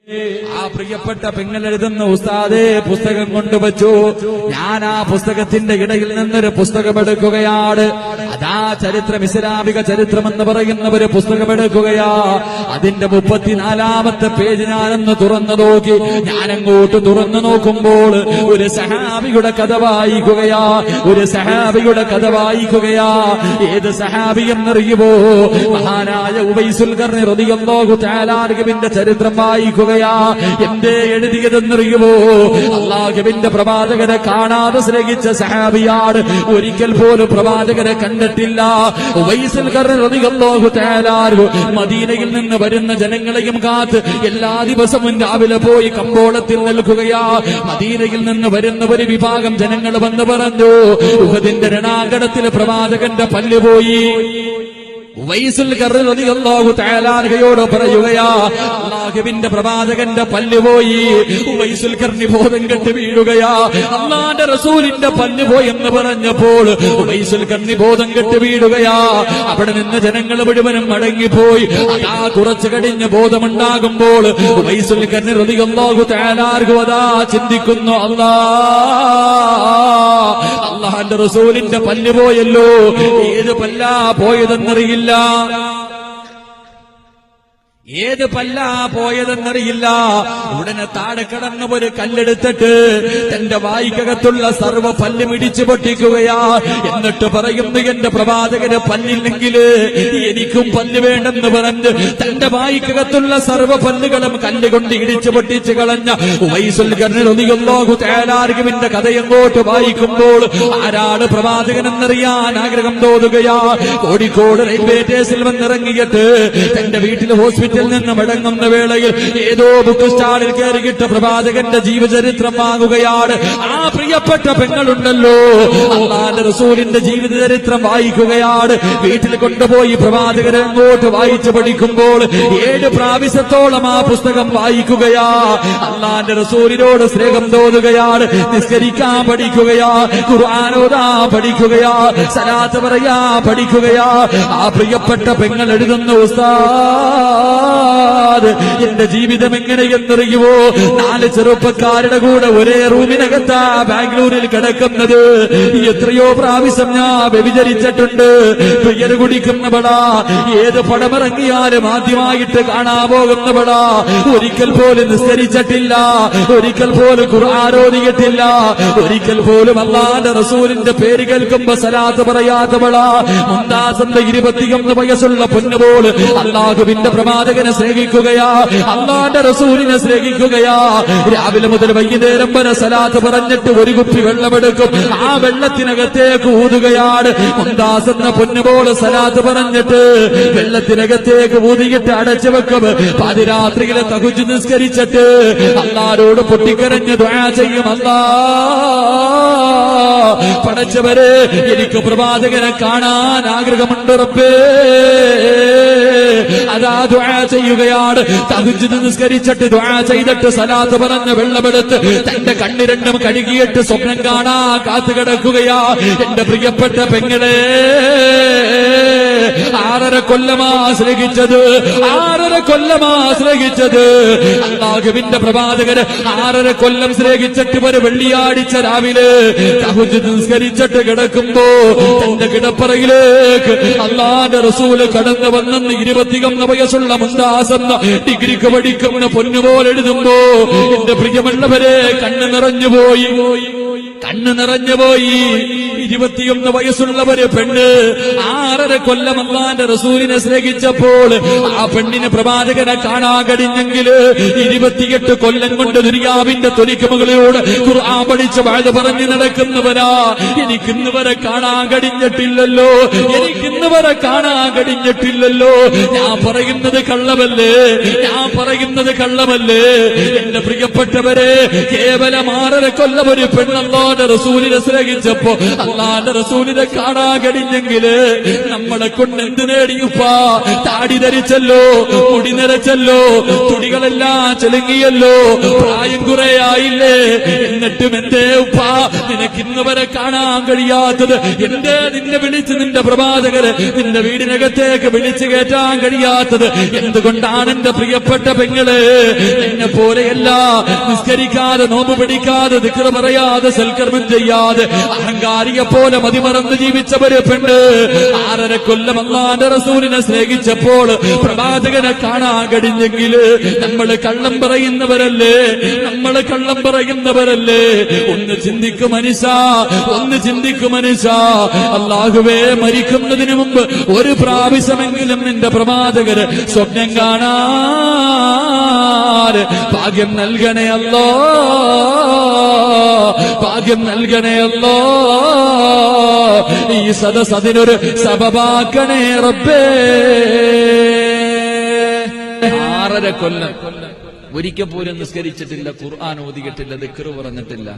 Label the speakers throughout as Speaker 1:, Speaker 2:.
Speaker 1: ആ പ്രിയപ്പെട്ട പെങ്ങൾ എഴുതുന്ന ഉസ്താദേ പുസ്തകം കൊണ്ടുവച്ചു. ഞാൻ ആ പുസ്തകത്തിന്റെ ഇടയിൽ നിന്നൊരു പുസ്തകമെടുക്കുകയാണ്. അതാ ചരിത്രം, ഇസ്ലാമിക ചരിത്രം എന്ന് പറയുന്ന ഒരു പുസ്തകമെടുക്കുകയാ. അതിന്റെ 34-ാമത്തെ പേജ് ഞാനൊന്ന് തുറന്നു നോക്കി. ഞാനങ്ങോട്ട് തുറന്നു നോക്കുമ്പോൾ ഒരു സഹാബിയുടെ കഥ വായിക്കുകയാ. ഒരു സഹാബിയുടെ കഥ വായിക്കുകയാ. ഏത് സഹാബി എന്നറിയുമോ? മഹാനായ ഉവൈസുൽ ഖർനി റളിയല്ലാഹു തആല അൻഹുവിന്റെ ചരിത്രം വായിക്കുകയാ. എന്തേ എഴുതിയതെന്നറിയുമോ? അല്ലാഹുവിന്റെ പ്രവാചകനെ കാണാതെ സ്നേഹിച്ച സഹാബിയാണ്. ഒരിക്കൽ പോലും പ്രവാചകനെ കണ്ടിട്ടില്ല. ഉവൈസുൽ ഖർനി റളിയല്ലാഹു തആല അൻഹു മദീനയിൽ നിന്ന് വരുന്ന ജനങ്ങളെയും കാത്ത് എല്ലാ ദിവസവും രാവിലെ പോയി കമ്പോളത്തിൽ നിൽക്കുകയാ. മദീനയിൽ നിന്ന് വരുന്ന ഒരു വിഭാഗം ജനങ്ങൾ വന്ന് പറഞ്ഞു, ഉഹദിന്റെ രണാങ്കണത്തിൽ പ്രവാചകന്റെ പല്ല് പോയി. ഉവൈസുൽ ഖർനി റളിയല്ലാഹു തആല അൻഹയോട് പറയുകയാ, അല്ലാഹുവിന്റെ പ്രവാചകന്റെ പല്ല് പോയി. ഉവൈസുൽ ഖർനി ബോധം കെട്ട് വീഴുകയാ. അല്ലാഹുവിന്റെ റസൂലിന്റെ പല്ല് പോയി എന്ന് പറഞ്ഞപ്പോൾ ഉവൈസുൽ ഖർനി ബോധം കെട്ട് വീഴുകയാ. അവിടെ നിന്ന് ജനങ്ങൾ മുഴുവനും മടങ്ങിപ്പോയി. അതാ കുറച്ചു കഴിഞ്ഞ് ബോധമുണ്ടാകുമ്പോൾ ഉവൈസുൽ ഖർനി റളിയല്ലാഹു തആല അൻഹു അതാ ചിന്തിക്കുന്നു, അല്ലാഹുവിന്റെ റസൂലിന്റെ പല്ല് പോയല്ലോ. ഏത് പല്ലാ പോയതെന്നറിയില്ല. ഏത് പല്ലാ പോയതെന്നറിയില്ല. ഉടനെ താഴെ കിടന്ന ഒരു കല്ലെടുത്തിട്ട് തന്റെ വായിക്കകത്തുള്ള സർവ്വ പല്ലും ഇടിച്ചു പൊട്ടിക്കുകയാ. എന്നിട്ട് പറയുന്നു, എന്റെ പ്രവാചകന് പല്ലില്ലെങ്കിൽ എനിക്കും പല്ല് വേണ്ടെന്ന് പറഞ്ഞ് തന്റെ വായിക്കകത്തുള്ള സർവ്വ പല്ലുകളും കല്ലുകൊണ്ട് ഇടിച്ചു പൊട്ടിച്ചു കളഞ്ഞ ഉവൈസുൽ ഖർനി റളിയല്ലാഹു തആല അൻഹുവിന്റെ കഥയങ്ങോട്ട് വായിക്കുമ്പോൾ ആരാണ് പ്രവാചകനെന്നറിയാൻ ആഗ്രഹം തോന്നുകയാ. കോഴിക്കോട് റെയിൽവേ സ്റ്റേഷനിൽ വന്നിറങ്ങിയിട്ട് തന്റെ വീട്ടിൽ ഹോസ്പിറ്റൽ നിന്ന് മടങ്ങുന്ന വേളയിൽ ഏതോ ബുക്ക് സ്റ്റാളിൽ കയറിയിട്ട് പ്രവാചകന്റെ ജീവചരിത്രം വാങ്ങുകയാണ്. ആ പ്രിയപ്പെട്ട പെങ്ങളുണ്ടല്ലോ, അല്ലാഹുവിന്റെ റസൂലിന്റെ ജീവിത ചരിത്രം വായിക്കുകയാണ്. വീട്ടിൽ കൊണ്ടുപോയി പ്രവാചകരെ അങ്ങോട്ട് വായിച്ചു പഠിക്കുമ്പോൾ 7 പ്രാവശ്യത്തോളം ആ പുസ്തകം വായിക്കുകയാ. അല്ലാഹുവിന്റെ റസൂലിനോട് സ്നേഹം തോന്നുകയാണ്. നിസ്കരിക്കാൻ പഠിക്കുകയാ, ഖുർആൻ ഓതാൻ പഠിക്കുകയാ, സലാത്ത് പറയാ പഠിക്കുകയാ. ആ പ്രിയപ്പെട്ട പെങ്ങൾ എഴുതുന്ന ഉസ്താദ്, എന്റെ ജീവിതം എങ്ങനെയെന്നറിയുമോ? 4 ചെറുപ്പക്കാരുടെ കൂടെ ഒരേ റൂമിനകത്താ ബാംഗ്ലൂരിൽ കിടക്കുന്നത്. എത്രയോ പ്രാവശ്യം ഞാൻ വ്യഭിചരിച്ചിട്ടുണ്ട്. ബിയർ കുടിക്കുന്നവളാ. ഏത് പടമിറങ്ങിയാലും ആദ്യമായിട്ട് കാണാൻ പോകുന്നവളാ. ഒരിക്കൽ പോലും നിസ്കരിച്ചിട്ടില്ല. ഒരിക്കൽ പോലും ഖുർആൻ ഓതിയിട്ടില്ല. ഒരിക്കൽ പോലും അല്ലാഹുവിന്റെ റസൂലിന്റെ പേര് കേൾക്കുമ്പോ സലാത്ത് പറയാത്തവളാ. മുംതാസിന്റെ 21 വയസ്സുള്ള പൊന്നുപോൾ അല്ലാഹുവിന്റെ പ്രവാചകനെ സ്നേഹിക്കുകയാ. അല്ലാഹുവിന്റെ റസൂലിനെ സ്നേഹിക്കുകയാ. രാവിലെ മുതൽ വൈകുന്നേരം വരെ സലാത്ത് പറഞ്ഞിട്ട് ഒരു കുപ്പി വെള്ളമെടുക്കും. ആ വെള്ളത്തിനകത്തേക്ക് ഊതുകയാണ്. മുംതാസ് എന്ന പൊന്നുപോൾ സലാത്ത് പറഞ്ഞിട്ട് വെള്ളത്തിനകത്തേക്ക് ഊതിയിട്ട് അടച്ചു വെക്കും. പാതിരാത്രിയിലെ തഹജ്ജുദ് നിസ്കരിച്ചിട്ട് അല്ലാഹുവോട് പൊട്ടിക്കരഞ്ഞ് ദുആ ചെയ്യും, അല്ലാഹ് പടച്ചവരെ, എനിക്ക് പ്രവാചകനെ കാണാൻ ആഗ്രഹമുണ്ട് റബ്ബേ. അതാ ദുആ ചെയ്യുകയാണ്. തഹജ്ജുദ് നിസ്കരിച്ചിട്ട് ദുആ ചെയ്തിട്ട് സലാത്ത് പറഞ്ഞ വെള്ളമെടുത്ത് തന്റെ കണ്ണ് രണ്ടും കഴുകിയിട്ട് സ്വപ്നം കാണാ കാത്തു കിടക്കുകയാ. എന്റെ പ്രിയപ്പെട്ട പെങ്ങളെ, 6.5 കൊല്ലമാ സ്നേഹിച്ചത്. 6.5 കൊല്ലമാ സ്നേഹിച്ചത്. അല്ലാഹുവിന്റെ പ്രവാചകന് 6.5 കൊല്ലം സ്നേഹിച്ചിട്ട് ഒരു വെള്ളിയാഴ്ച രാവിലെ തഹജ്ജുദ് നിസ്കരിച്ചിട്ട് കിടക്കുമ്പോ തന്റെ കിടപ്പറയിലേക്ക് അല്ലാഹുവിന്റെ റസൂല് കടന്നു വന്നെന്ന് 21 വയസ്സുള്ള മുംതാസ് എന്ന ഡിഗ്രിക്ക് പഠിക്കുന്ന പൊന്നുപോലെ എഴുതുമ്പോ എന്റെ പ്രിയമുള്ളവരെ കണ്ണ് നിറഞ്ഞുപോയി. 21 വയസ്സുള്ളവര് പെണ്ണ് 6.5 കൊല്ലം അല്ലാഹുവിന്റെ റസൂലിനെ സ്നേഹിച്ചപ്പോൾ ആ പെണ്ണിന് പ്രവാചകനെ കാണാൻ കഴിഞ്ഞെങ്കിൽ 28 കൊല്ലം കൊണ്ട് ദുനിയാവിന്റെ തൊലിക്ക് മുകളിലൂടെ ഖുർആൻ പഠിച്ച് വാഴ പറഞ്ഞു നടക്കുന്നവരാ. എനിക്കിന്ന് വരെ കാണാൻ കഴിഞ്ഞിട്ടില്ലല്ലോ. എനിക്കിന്ന് വരെ കാണാൻ കഴിഞ്ഞിട്ടില്ലല്ലോ. ഞാൻ പറയുന്നത് കള്ളമല്ലേ? ഞാൻ പറയുന്നത് കള്ളമല്ലേ? എന്റെ പ്രിയപ്പെട്ടവരെ, കേവലം 6.5 കൊല്ലം ഒരു പെണ്ണല്ലാഹുവിന്റെ റസൂലിനെ സ്നേഹിച്ചപ്പോ അള്ളാന്റെ റസൂലിനെ കാണാൻ കഴിഞ്ഞെങ്കില് നമ്മളെ കൊണ്ട് എന്ത് നേടിയുപ്പാ? താടി ധരിച്ചല്ലോ, മുടി നിറച്ചല്ലോ, തുടികളെല്ലാം ചെലുങ്ങിയല്ലോ, പ്രായം കുറെ ആയില്ലേ, എന്നിട്ടും എന്തേ ഉപ്പാ നിനക്ക് ഇന്ന് വരെ കാണാൻ കഴിയാത്തത്? എന്തേ നിന്നെ വിളിച്ച് നിന്റെ പ്രവാചകര് നിന്റെ വീടിനകത്തേക്ക് വിളിച്ചു കയറ്റാൻ കഴിയാത്തത്? എന്തുകൊണ്ടാണ് എന്റെ പ്രിയപ്പെട്ട പെങ്ങള്? എന്നെ പോലെയല്ല, നിസ്കരിക്കാതെ നോമ്പ് പിടിക്കാതെ ദിക്ർ പറയാതെ സൽക്കർമ്മം ചെയ്യാതെ അഹങ്കാരിയെ പോലെ മതിമറന്ന് ജീവിച്ചവര് പെണ്ണ് 6.5 കൊല്ലം അല്ലാഹുവിന്റെ റസൂലിനെ സ്നേഹിച്ചപ്പോൾ പ്രവാചകനെ കാണാൻ കഴിഞ്ഞെങ്കില് നമ്മള് കള്ളം പറയുന്നവരല്ലേ? നമ്മള് കള്ളം പറയുന്നവരല്ലേ? ഒന്ന് ചിന്തിക്കും മനുഷ്യ, ഒന്ന് ചിന്തിക്കും മനുഷ്യ. അല്ലാഹുവേ, മരിക്കുന്നതിന് മുമ്പ് ഒരു പ്രാവശ്യമെങ്കിലും നിന്റെ പ്രവാചകര് സ്വപ്നം കാണാൻ ഭാഗ്യം നൽകണേ അല്ലോ, ഭാഗ്യം നൽകണേ അല്ലോ. ഈ സദസ് അതിനൊരു സബബാക്കണേ റബ്ബേ. 6.5 കൊല്ലം ഒരിക്കൽ പോലും നിസ്കരിച്ചിട്ടില്ല, ഖുർആൻ ഓതിയിട്ടില്ല, ദിക്ർ പറഞ്ഞിട്ടില്ല.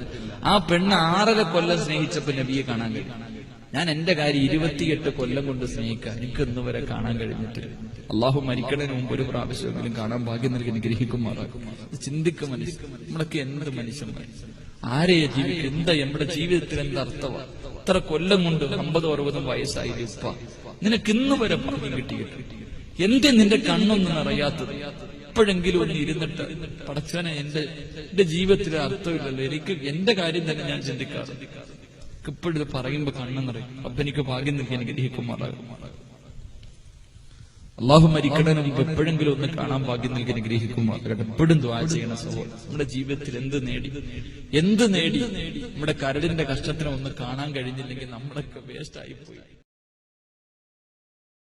Speaker 1: ആ പെണ്ണ് 6.5 കൊല്ലം സ്നേഹിച്ചപ്പോ നബിയെ കാണാൻ കഴിയും. ഞാൻ എന്റെ കാര്യം 28 കൊല്ലം കൊണ്ട് സ്നേഹിക്കാൻ എനിക്ക് ഇന്ന് വരെ കാണാൻ കഴിഞ്ഞിട്ടില്ല. അള്ളാഹു മരിക്കണതിന് മുമ്പ് ഒരു പ്രാവശ്യമെങ്കിലും കാണാൻ ഭാഗ്യം നൽകി അനുഗ്രഹിക്കുമാറാക്കും. ചിന്തിക്കും മനുഷ്യൻ, നമ്മളൊക്കെ എന്ത് മനുഷ്യന്മാർ, ആരെയെ ജീവിക്കും? എന്താ നമ്മുടെ ജീവിതത്തിൽ എന്താ അർത്ഥമാണ്? ഇത്ര കൊല്ലം കൊണ്ട് 50-60 വയസ്സായി ഉപ്പ, നിനക്ക് ഇന്ന് വരെ ഭാഗ്യം കിട്ടിയിട്ട് എന്തേ നിന്റെ കണ്ണൊന്നും അറിയാത്തത്? എപ്പോഴെങ്കിലും ഒന്ന് ഇരുന്നിട്ട് പടച്ചവനെ എന്റെ ജീവിതത്തിലെ അർത്ഥമില്ലല്ലോ, എനിക്ക് എന്റെ കാര്യം തന്നെ ഞാൻ ചിന്തിക്കാറുണ്ട്. ഇപ്പോഴും പറയുമ്പോ കണ്ണെന്നറിയും. അപ്പൊ എനിക്ക് ഭാഗ്യം നൽകി അനുഗ്രഹിക്കുമാറാകും. അള്ളാഹു മരിക്കണതിന് മുമ്പ് എപ്പോഴെങ്കിലും ഒന്ന് കാണാൻ ഭാഗ്യം നൽകി അനുഗ്രഹിക്കുമാറാകട്ടെ. എപ്പോഴും ദുആ ചെയ്യണ സഹോദരൻ. നമ്മുടെ ജീവിതത്തിൽ എന്ത് നേടി നമ്മുടെ കരടിന്റെ കഷ്ടത്തിനെ ഒന്ന് കാണാൻ കഴിഞ്ഞില്ലെങ്കിൽ നമ്മളൊക്കെ വേസ്റ്റ് ആയിപ്പോയി.